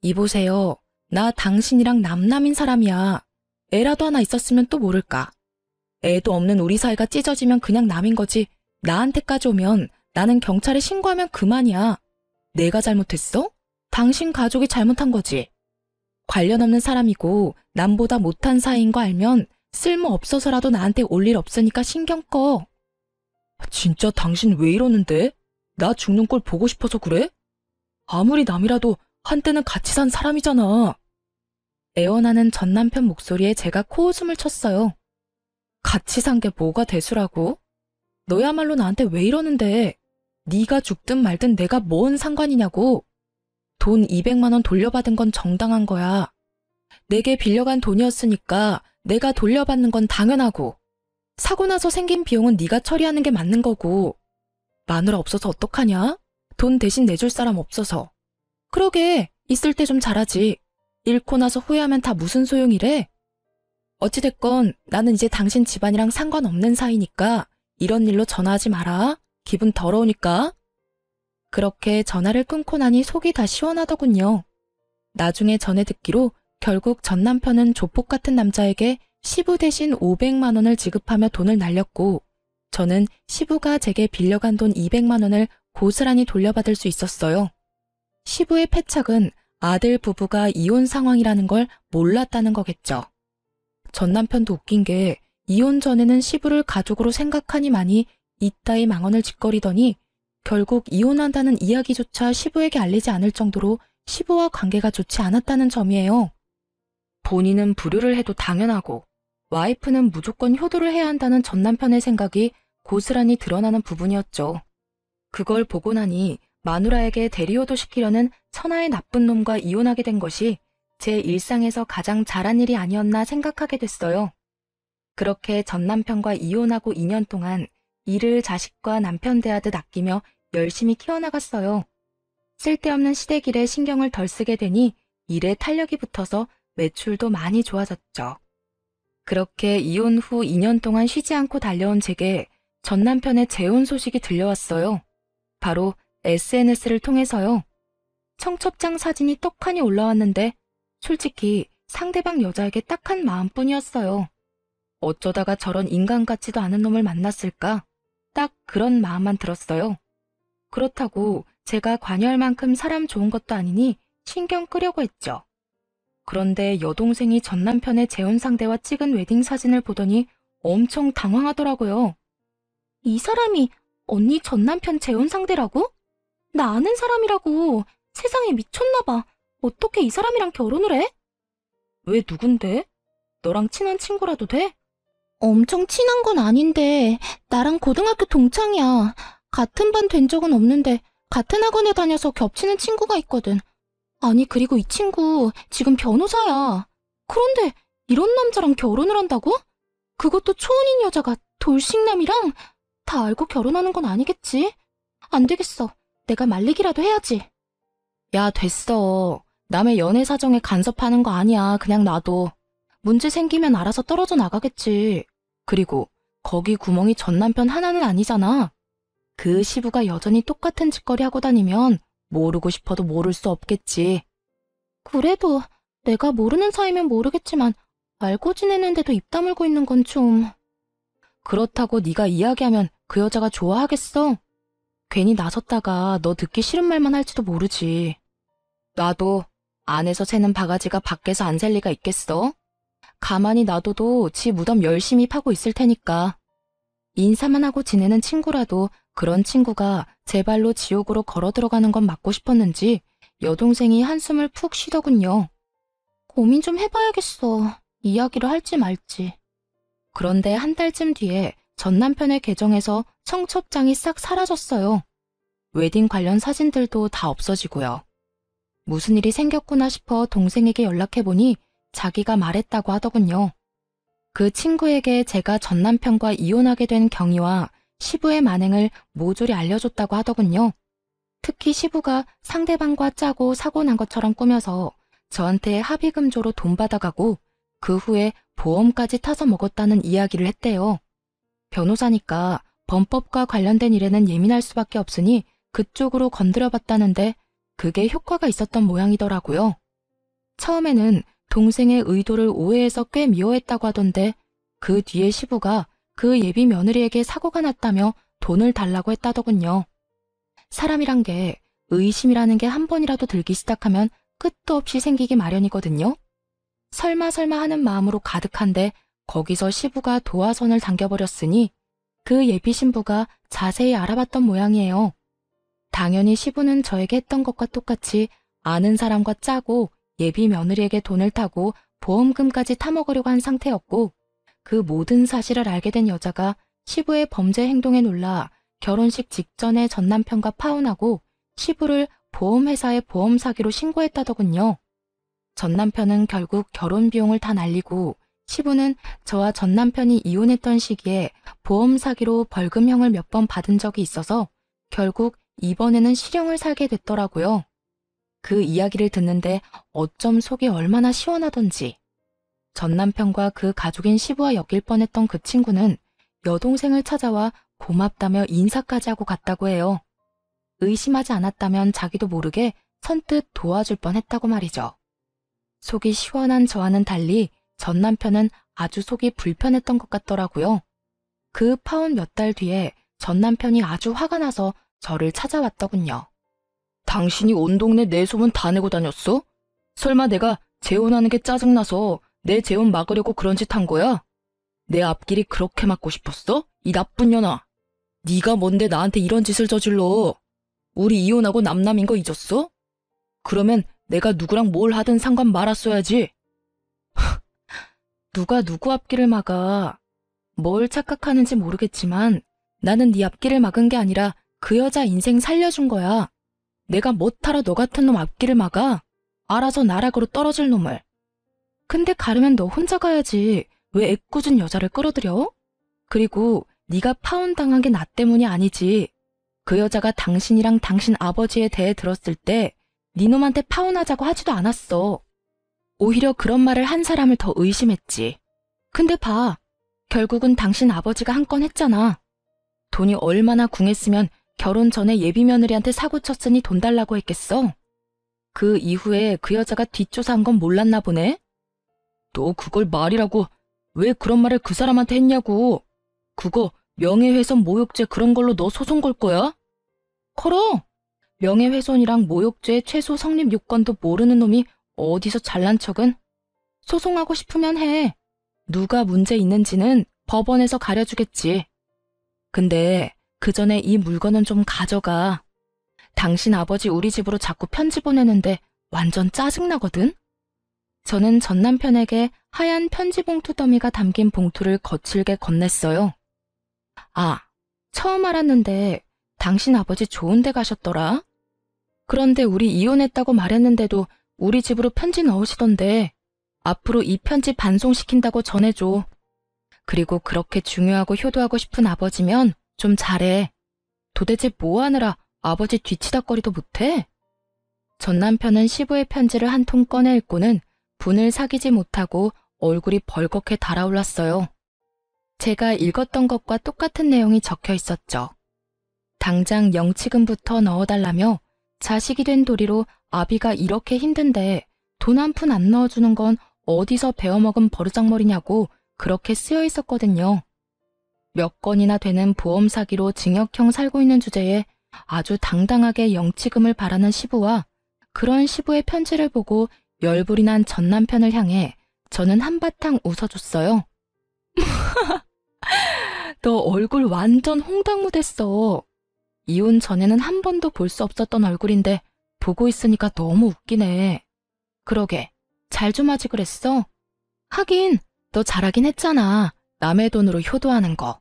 이보세요. 나 당신이랑 남남인 사람이야. 애라도 하나 있었으면 또 모를까. 애도 없는 우리 사이가 찢어지면 그냥 남인 거지. 나한테까지 오면 나는 경찰에 신고하면 그만이야. 내가 잘못했어? 당신 가족이 잘못한 거지. 관련 없는 사람이고 남보다 못한 사이인 거 알면 쓸모없어서라도 나한테 올 일 없으니까 신경 꺼. 진짜 당신 왜 이러는데? 나 죽는 꼴 보고 싶어서 그래? 아무리 남이라도 한때는 같이 산 사람이잖아. 애원하는 전 남편 목소리에 제가 코웃음을 쳤어요. 같이 산 게 뭐가 대수라고? 너야말로 나한테 왜 이러는데? 네가 죽든 말든 내가 뭔 상관이냐고. 돈 200만 원 돌려받은 건 정당한 거야. 내게 빌려간 돈이었으니까 내가 돌려받는 건 당연하고. 사고 나서 생긴 비용은 네가 처리하는 게 맞는 거고. 마누라 없어서 어떡하냐? 돈 대신 내줄 사람 없어서. 그러게, 있을 때 좀 잘하지. 잃고 나서 후회하면 다 무슨 소용이래? 어찌됐건 나는 이제 당신 집안이랑 상관없는 사이니까 이런 일로 전화하지 마라. 기분 더러우니까. 그렇게 전화를 끊고 나니 속이 다 시원하더군요. 나중에 전해 듣기로 결국 전 남편은 조폭 같은 남자에게 시부 대신 500만 원을 지급하며 돈을 날렸고, 저는 시부가 제게 빌려간 돈 200만 원을 고스란히 돌려받을 수 있었어요. 시부의 패착은 아들 부부가 이혼 상황이라는 걸 몰랐다는 거겠죠. 전 남편도 웃긴 게 이혼 전에는 시부를 가족으로 생각하니만이 이따위 망언을 짓거리더니 결국 이혼한다는 이야기조차 시부에게 알리지 않을 정도로 시부와 관계가 좋지 않았다는 점이에요. 본인은 불효를 해도 당연하고 와이프는 무조건 효도를 해야 한다는 전 남편의 생각이 고스란히 드러나는 부분이었죠. 그걸 보고 나니 마누라에게 대리효도 시키려는 천하의 나쁜 놈과 이혼하게 된 것이 제 일상에서 가장 잘한 일이 아니었나 생각하게 됐어요. 그렇게 전 남편과 이혼하고 2년 동안 일을 자식과 남편 대하듯 아끼며 열심히 키워나갔어요. 쓸데없는 시댁일에 신경을 덜 쓰게 되니 일에 탄력이 붙어서 매출도 많이 좋아졌죠. 그렇게 이혼 후 2년 동안 쉬지 않고 달려온 제게 전 남편의 재혼 소식이 들려왔어요. 바로 SNS를 통해서요. 청첩장 사진이 떡하니 올라왔는데 솔직히 상대방 여자에게 딱한 마음뿐이었어요. 어쩌다가 저런 인간 같지도 않은 놈을 만났을까? 딱 그런 마음만 들었어요. 그렇다고 제가 관여할 만큼 사람 좋은 것도 아니니 신경 끄려고 했죠. 그런데 여동생이 전 남편의 재혼 상대와 찍은 웨딩 사진을 보더니 엄청 당황하더라고요. 이 사람이 언니 전 남편 재혼 상대라고? 나 아는 사람이라고. 세상에 미쳤나 봐. 어떻게 이 사람이랑 결혼을 해? 왜 누군데? 너랑 친한 친구라도 돼? 엄청 친한 건 아닌데 나랑 고등학교 동창이야. 같은 반 된 적은 없는데 같은 학원에 다녀서 겹치는 친구가 있거든. 아니 그리고 이 친구 지금 변호사야. 그런데 이런 남자랑 결혼을 한다고? 그것도 초혼인 여자가 돌싱남이랑? 다 알고 결혼하는 건 아니겠지? 안 되겠어. 내가 말리기라도 해야지. 야 됐어. 남의 연애 사정에 간섭하는 거 아니야. 그냥 놔둬. 문제 생기면 알아서 떨어져 나가겠지. 그리고 거기 구멍이 전 남편 하나는 아니잖아. 그 시부가 여전히 똑같은 짓거리 하고 다니면 모르고 싶어도 모를 수 없겠지. 그래도 내가 모르는 사이면 모르겠지만 알고 지내는데도 입 다물고 있는 건 좀... 그렇다고 네가 이야기하면 그 여자가 좋아하겠어? 괜히 나섰다가 너 듣기 싫은 말만 할지도 모르지. 나도 안에서 새는 바가지가 밖에서 안 셀 리가 있겠어? 가만히 놔둬도 지 무덤 열심히 파고 있을 테니까. 인사만 하고 지내는 친구라도 그런 친구가 제 발로 지옥으로 걸어 들어가는 건 막고 싶었는지 여동생이 한숨을 푹 쉬더군요. 고민 좀 해봐야겠어. 이야기를 할지 말지. 그런데 한 달쯤 뒤에 전 남편의 계정에서 청첩장이 싹 사라졌어요. 웨딩 관련 사진들도 다 없어지고요. 무슨 일이 생겼구나 싶어 동생에게 연락해보니 자기가 말했다고 하더군요. 그 친구에게 제가 전 남편과 이혼하게 된 경위와 시부의 만행을 모조리 알려줬다고 하더군요. 특히 시부가 상대방과 짜고 사고 난 것처럼 꾸며서 저한테 합의금조로 돈 받아가고 그 후에 보험까지 타서 먹었다는 이야기를 했대요. 변호사니까 범법과 관련된 일에는 예민할 수밖에 없으니 그쪽으로 건드려봤다는데 그게 효과가 있었던 모양이더라고요. 처음에는 동생의 의도를 오해해서 꽤 미워했다고 하던데 그 뒤에 시부가 그 예비 며느리에게 사고가 났다며 돈을 달라고 했다더군요. 사람이란 게 의심이라는 게 한 번이라도 들기 시작하면 끝도 없이 생기기 마련이거든요. 설마 하는 마음으로 가득한데 거기서 시부가 도화선을 당겨버렸으니 그 예비 신부가 자세히 알아봤던 모양이에요. 당연히 시부는 저에게 했던 것과 똑같이 아는 사람과 짜고 예비 며느리에게 돈을 타고 보험금까지 타먹으려고 한 상태였고, 그 모든 사실을 알게 된 여자가 시부의 범죄 행동에 놀라 결혼식 직전에 전 남편과 파혼하고 시부를 보험회사에 보험 사기로 신고했다더군요. 전 남편은 결국 결혼 비용을 다 날리고 시부는 저와 전 남편이 이혼했던 시기에 보험 사기로 벌금형을 몇 번 받은 적이 있어서 결국 이번에는 실형을 살게 됐더라고요. 그 이야기를 듣는데 어쩜 속이 얼마나 시원하던지. 전 남편과 그 가족인 시부와 엮일 뻔했던 그 친구는 여동생을 찾아와 고맙다며 인사까지 하고 갔다고 해요. 의심하지 않았다면 자기도 모르게 선뜻 도와줄 뻔했다고 말이죠. 속이 시원한 저와는 달리 전 남편은 아주 속이 불편했던 것 같더라고요. 그 파혼 몇 달 뒤에 전 남편이 아주 화가 나서 저를 찾아왔더군요. 당신이 온 동네 내 소문 다 내고 다녔어? 설마 내가 재혼하는 게 짜증나서 내 재혼 막으려고 그런 짓 한 거야? 내 앞길이 그렇게 막고 싶었어? 이 나쁜 년아. 네가 뭔데 나한테 이런 짓을 저질러? 우리 이혼하고 남남인 거 잊었어? 그러면 내가 누구랑 뭘 하든 상관 말았어야지. 누가 누구 앞길을 막아. 뭘 착각하는지 모르겠지만 나는 네 앞길을 막은 게 아니라 그 여자 인생 살려준 거야. 내가 못하러 너 같은 놈 앞길을 막아. 알아서 나락으로 떨어질 놈을. 근데 가려면 너 혼자 가야지. 왜 애꿎은 여자를 끌어들여? 그리고 네가 파혼당한 게 나 때문이 아니지. 그 여자가 당신이랑 당신 아버지에 대해 들었을 때 네 놈한테 파혼하자고 하지도 않았어. 오히려 그런 말을 한 사람을 더 의심했지. 근데 봐. 결국은 당신 아버지가 한 건 했잖아. 돈이 얼마나 궁했으면 결혼 전에 예비 며느리한테 사고 쳤으니 돈 달라고 했겠어? 그 이후에 그 여자가 뒷조사한 건 몰랐나 보네? 너 그걸 말이라고 왜 그런 말을 그 사람한테 했냐고. 그거 명예훼손 모욕죄 그런 걸로 너 소송 걸 거야? 걸어! 명예훼손이랑 모욕죄 최소 성립 요건도 모르는 놈이 어디서 잘난 척은? 소송하고 싶으면 해. 누가 문제 있는지는 법원에서 가려주겠지. 근데 그 전에 이 물건은 좀 가져가. 당신 아버지 우리 집으로 자꾸 편지 보내는데 완전 짜증나거든? 저는 전 남편에게 하얀 편지 봉투 더미가 담긴 봉투를 거칠게 건넸어요. 아, 처음 알았는데 당신 아버지 좋은 데 가셨더라? 그런데 우리 이혼했다고 말했는데도 우리 집으로 편지 넣으시던데 앞으로 이 편지 반송시킨다고 전해줘. 그리고 그렇게 중요하고 효도하고 싶은 아버지면 좀 잘해. 도대체 뭐 하느라 아버지 뒤치다거리도 못해? 전 남편은 시부의 편지를 한 통 꺼내 읽고는 분을 사귀지 못하고 얼굴이 벌겋게 달아올랐어요. 제가 읽었던 것과 똑같은 내용이 적혀 있었죠. 당장 영치금부터 넣어달라며 자식이 된 도리로 아비가 이렇게 힘든데 돈 한 푼 안 넣어주는 건 어디서 배워먹은 버르장머리냐고 그렇게 쓰여 있었거든요. 몇 건이나 되는 보험 사기로 징역형 살고 있는 주제에 아주 당당하게 영치금을 바라는 시부와 그런 시부의 편지를 보고 열불이 난 전 남편을 향해 저는 한바탕 웃어줬어요. 너 얼굴 완전 홍당무 됐어. 이혼 전에는 한 번도 볼 수 없었던 얼굴인데 보고 있으니까 너무 웃기네. 그러게, 잘 좀 하지 그랬어? 하긴, 너 잘하긴 했잖아. 남의 돈으로 효도하는 거.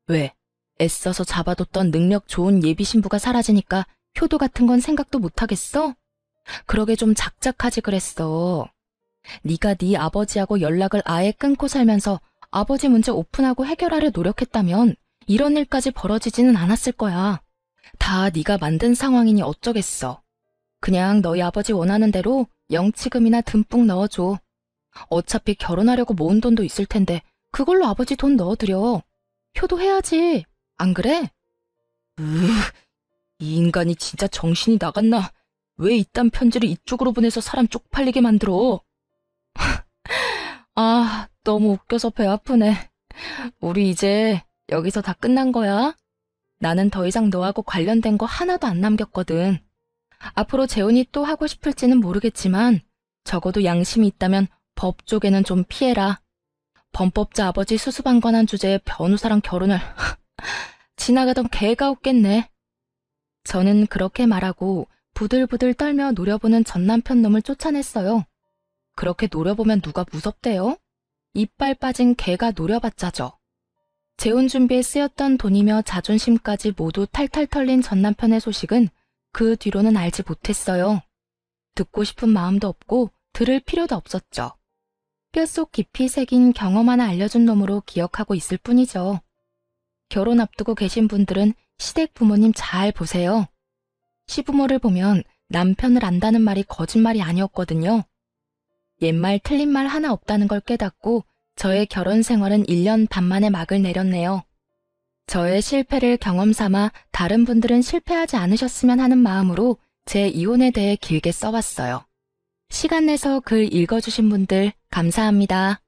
왜? 애써서 잡아뒀던 능력 좋은 예비 신부가 사라지니까 효도 같은 건 생각도 못하겠어? 그러게 좀 작작하지 그랬어. 네가 네 아버지하고 연락을 아예 끊고 살면서 아버지 문제 오픈하고 해결하려 노력했다면 이런 일까지 벌어지지는 않았을 거야. 다 네가 만든 상황이니 어쩌겠어. 그냥 너희 아버지 원하는 대로 영치금이나 듬뿍 넣어줘. 어차피 결혼하려고 모은 돈도 있을 텐데 그걸로 아버지 돈 넣어드려. 효도해야지. 안 그래? 이 인간이 진짜 정신이 나갔나? 왜 이딴 편지를 이쪽으로 보내서 사람 쪽팔리게 만들어? 아, 너무 웃겨서 배 아프네. 우리 이제 여기서 다 끝난 거야. 나는 더 이상 너하고 관련된 거 하나도 안 남겼거든. 앞으로 재혼이 또 하고 싶을지는 모르겠지만 적어도 양심이 있다면 법 쪽에는 좀 피해라. 범법자 아버지 수수방관한 주제에 변호사랑 결혼을 지나가던 개가 웃겠네. 저는 그렇게 말하고 부들부들 떨며 노려보는 전남편 놈을 쫓아냈어요. 그렇게 노려보면 누가 무섭대요? 이빨 빠진 개가 노려봤자죠. 재혼 준비에 쓰였던 돈이며 자존심까지 모두 탈탈 털린 전남편의 소식은 그 뒤로는 알지 못했어요. 듣고 싶은 마음도 없고 들을 필요도 없었죠. 뼛속 깊이 새긴 경험 하나 알려준 놈으로 기억하고 있을 뿐이죠. 결혼 앞두고 계신 분들은 시댁 부모님 잘 보세요. 시부모를 보면 남편을 안다는 말이 거짓말이 아니었거든요. 옛말 틀린 말 하나 없다는 걸 깨닫고 저의 결혼 생활은 1년 반 만에 막을 내렸네요. 저의 실패를 경험 삼아 다른 분들은 실패하지 않으셨으면 하는 마음으로 제 이혼에 대해 길게 써봤어요. 시간 내서 글 읽어주신 분들 감사합니다.